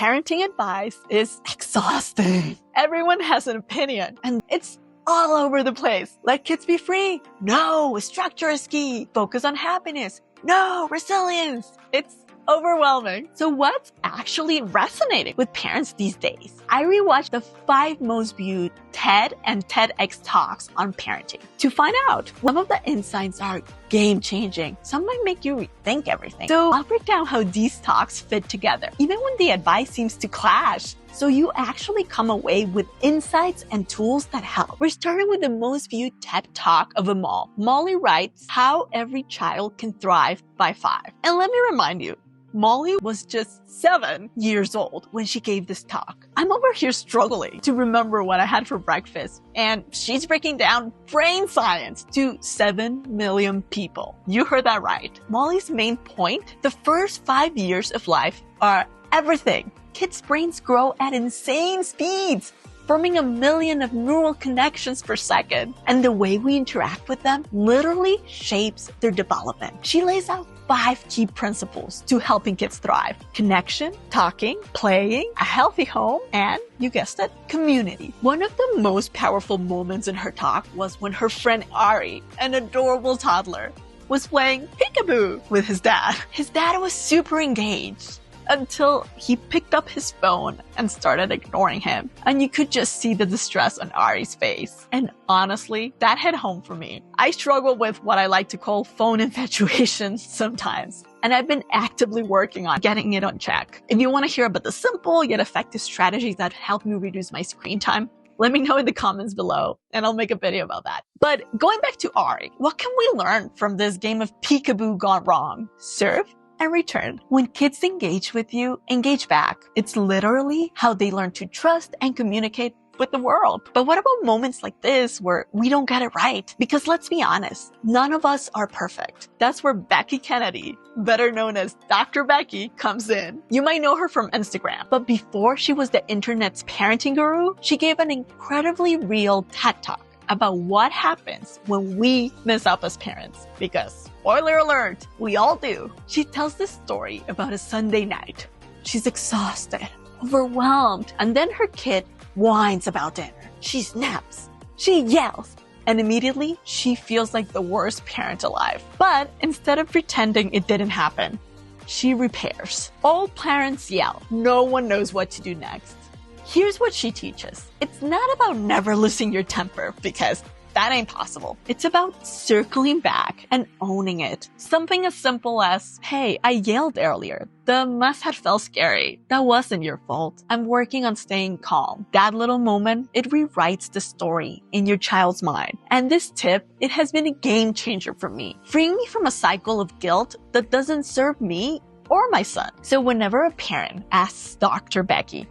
Parenting advice is exhausting. Everyone has an opinion, and it's all over the place. Let kids be free. No, structure is key. Focus on happiness. No, resilience. It's overwhelming. So what's actually resonating with parents these days? I rewatched the 5 most viewed TED and TEDx Talks on parenting to find out. Some of the insights are game-changing. Some might make you rethink everything. So I'll break down how these talks fit together, even when the advice seems to clash. So you actually come away with insights and tools that help. We're starting with the most viewed TED Talk of them all. Molly writes, How Every Child Can Thrive by 5. And let me remind you, Molly was just 7 years old when she gave this talk. I'm over here struggling to remember what I had for breakfast, and she's breaking down brain science to 7 million people. You heard that right. Molly's main point, the first 5 years of life are everything. Kids' brains grow at insane speeds, forming 1 million of neural connections per second. And the way we interact with them literally shapes their development. She lays out 5 key principles to helping kids thrive: connection, talking, playing, a healthy home, and, you guessed it, community. One of the most powerful moments in her talk was when her friend Ari, an adorable toddler, was playing peekaboo with his dad. His dad was super engaged until he picked up his phone and started ignoring him. And you could just see the distress on Ari's face. And honestly, that hit home for me. I struggle with what I like to call phone infatuation sometimes, and I've been actively working on getting it on check. If you want to hear about the simple yet effective strategies that help me reduce my screen time, let me know in the comments below and I'll make a video about that. But going back to Ari, what can we learn from this game of peekaboo gone wrong? Serve and return. When kids engage with you, engage back. It's literally how they learn to trust and communicate with the world. But what about moments like this where we don't get it right? Because let's be honest, none of us are perfect. That's where Becky Kennedy, better known as Dr. Becky, comes in. You might know her from Instagram, but before she was the internet's parenting guru, she gave an incredibly real TED Talk about what happens when we mess up as parents. Because, spoiler alert, we all do. She tells this story about a Sunday night. She's exhausted, overwhelmed, and then her kid whines about dinner. She snaps, she yells, and immediately she feels like the worst parent alive. But instead of pretending it didn't happen, she repairs. All parents yell. No one knows what to do next. Here's what she teaches. It's not about never losing your temper, because that ain't possible. It's about circling back and owning it. Something as simple as, hey, I yelled earlier. The mess had felt scary. That wasn't your fault. I'm working on staying calm. That little moment, it rewrites the story in your child's mind. And this tip, it has been a game changer for me, freeing me from a cycle of guilt that doesn't serve me or my son. So whenever a parent asks Dr. Becky,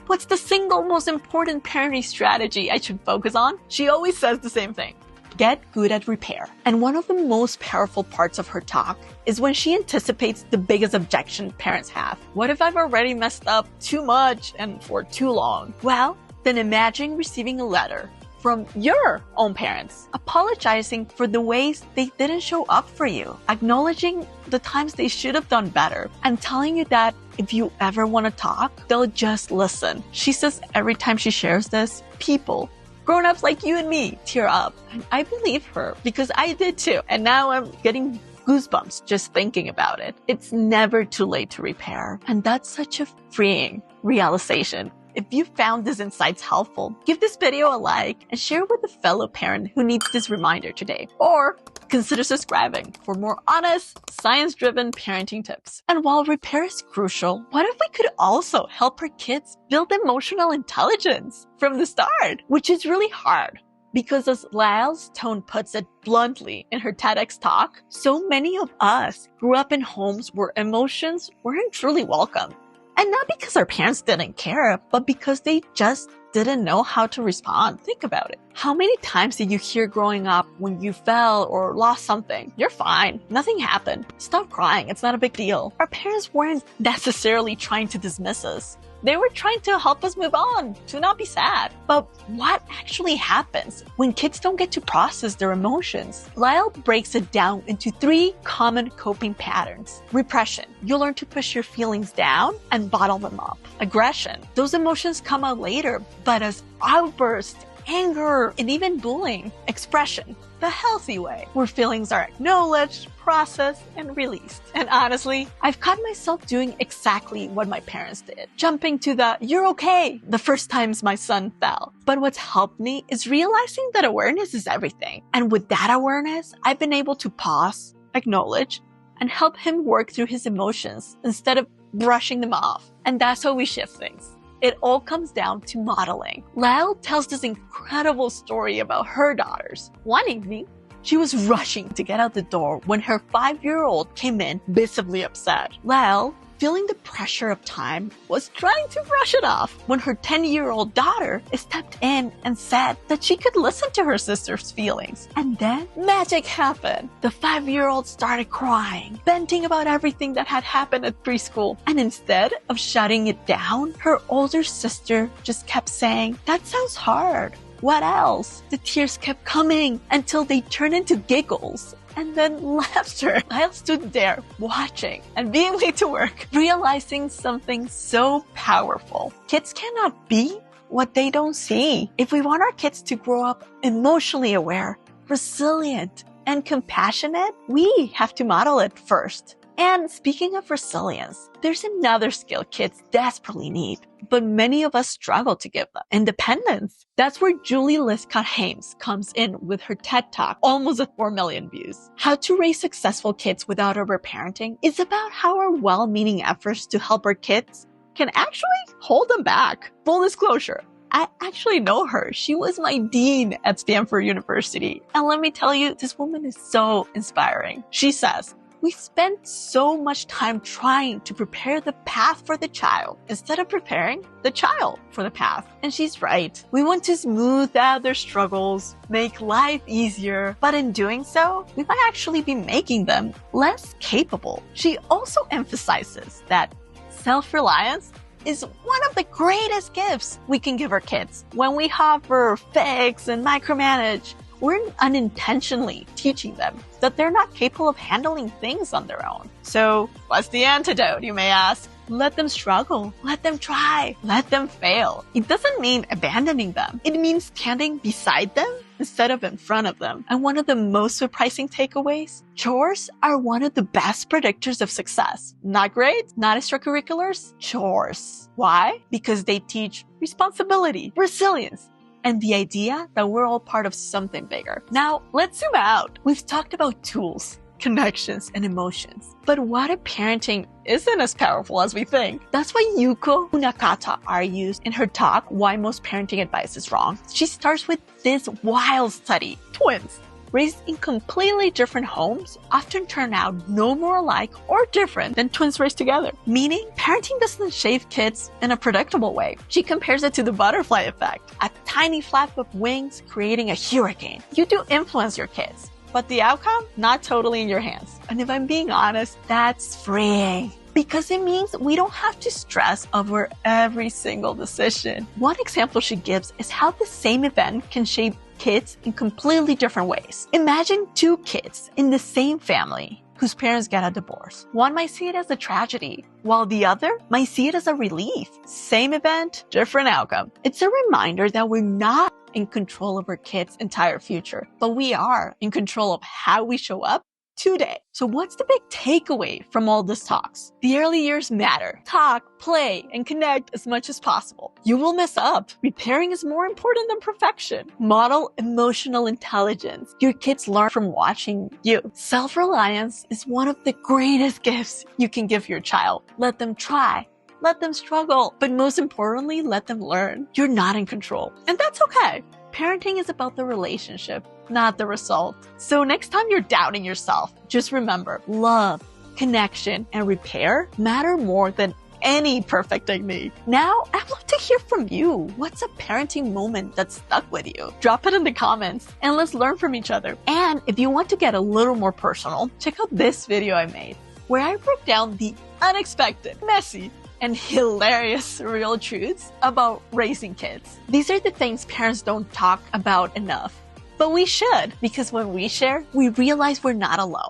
what's the single most important parenting strategy I should focus on? She always says the same thing. Get good at repair. And one of the most powerful parts of her talk is when she anticipates the biggest objection parents have. What if I've already messed up too much and for too long? Well, then imagine receiving a letter from your own parents, apologizing for the ways they didn't show up for you, acknowledging the times they should have done better, and telling you that if you ever want to talk, they'll just listen. She says every time she shares this, people, grown-ups like you and me, tear up. And I believe her, because I did too. And now I'm getting goosebumps just thinking about it. It's never too late to repair. And that's such a freeing realization. If you found these insights helpful, give this video a like and share it with a fellow parent who needs this reminder today. Or consider subscribing for more honest, science-driven parenting tips. And while repair is crucial, what if we could also help our kids build emotional intelligence from the start? Which is really hard. Because as Lael's tone puts it bluntly in her TEDx talk, so many of us grew up in homes where emotions weren't truly welcome. And not because our parents didn't care, but because they just didn't know how to respond. Think about it. How many times did you hear growing up when you fell or lost something? You're fine. Nothing happened. Stop crying. It's not a big deal. Our parents weren't necessarily trying to dismiss us. They were trying to help us move on, to not be sad. But what actually happens when kids don't get to process their emotions? Lael breaks it down into 3 common coping patterns. Repression. You learn to push your feelings down and bottle them up. Aggression. Those emotions come out later, but as outbursts, anger, and even bullying. Expression. The healthy way, where feelings are acknowledged, processed, and released. And honestly, I've caught myself doing exactly what my parents did. Jumping to the, "you're okay," the first times my son fell. But what's helped me is realizing that awareness is everything. And with that awareness, I've been able to pause, acknowledge, and help him work through his emotions instead of brushing them off. And that's how we shift things. It all comes down to modeling. Lael tells this incredible story about her daughters. One evening, she was rushing to get out the door when her 5-year-old came in visibly upset. Lael, feeling the pressure of time, was trying to brush it off when her 10-year-old daughter stepped in and said that she could listen to her sister's feelings. And then magic happened. The 5-year-old started crying, venting about everything that had happened at preschool. And instead of shutting it down, her older sister just kept saying, "That sounds hard. What else?" The tears kept coming until they turned into giggles and then laughter. I stood there watching and being late to work, realizing something so powerful. Kids cannot be what they don't see. If we want our kids to grow up emotionally aware, resilient, and compassionate, we have to model it first. And speaking of resilience, there's another skill kids desperately need, but many of us struggle to give them: independence. That's where Lithcott-Haims comes in with her TED Talk, almost at 4 million views. How to raise successful kids without overparenting is about how our well-meaning efforts to help our kids can actually hold them back. Full disclosure, I actually know her. She was my dean at Stanford University. And let me tell you, this woman is so inspiring. She says, "We spend so much time trying to prepare the path for the child instead of preparing the child for the path." And she's right. We want to smooth out their struggles, make life easier, but in doing so, we might actually be making them less capable. She also emphasizes that self-reliance is one of the greatest gifts we can give our kids. When we hover, fix, and micromanage, we're unintentionally teaching them that they're not capable of handling things on their own. So what's the antidote, you may ask? Let them struggle. Let them try. Let them fail. It doesn't mean abandoning them. It means standing beside them instead of in front of them. And one of the most surprising takeaways, chores are one of the best predictors of success. Not grades, not extracurriculars, chores. Why? Because they teach responsibility, resilience, and the idea that we're all part of something bigger. Now, let's zoom out. We've talked about tools, connections, and emotions. But what if parenting isn't as powerful as we think? That's why Yuko Munakata argues in her talk, Why Most Parenting Advice is Wrong. She starts with this wild study. Twins raised in completely different homes often turn out no more alike or different than twins raised together. Meaning, parenting doesn't shape kids in a predictable way. She compares it to the butterfly effect, a tiny flap of wings creating a hurricane. You do influence your kids, but the outcome, not totally in your hands. And if I'm being honest, that's freeing. Because it means we don't have to stress over every single decision. One example she gives is how the same event can shape kids in completely different ways. Imagine 2 kids in the same family whose parents get a divorce. One might see it as a tragedy, while the other might see it as a relief. Same event, different outcome. It's a reminder that we're not in control of our kids' entire future, but we are in control of how we show up today. So what's the big takeaway from all these talks? The early years matter. Talk, play, and connect as much as possible. You will mess up. Repairing is more important than perfection. Model emotional intelligence. Your kids learn from watching you. Self-reliance is one of the greatest gifts you can give your child. Let them try. Let them struggle. But most importantly, let them learn. You're not in control. And that's okay. Parenting is about the relationship, not the result. So next time you're doubting yourself, just remember, love, connection, and repair matter more than any perfect technique. Now, I'd love to hear from you. What's a parenting moment that stuck with you? Drop it in the comments and let's learn from each other. And if you want to get a little more personal, check out this video I made where I broke down the unexpected, messy, and hilarious real truths about raising kids. These are the things parents don't talk about enough. But we should, because when we share, we realize we're not alone.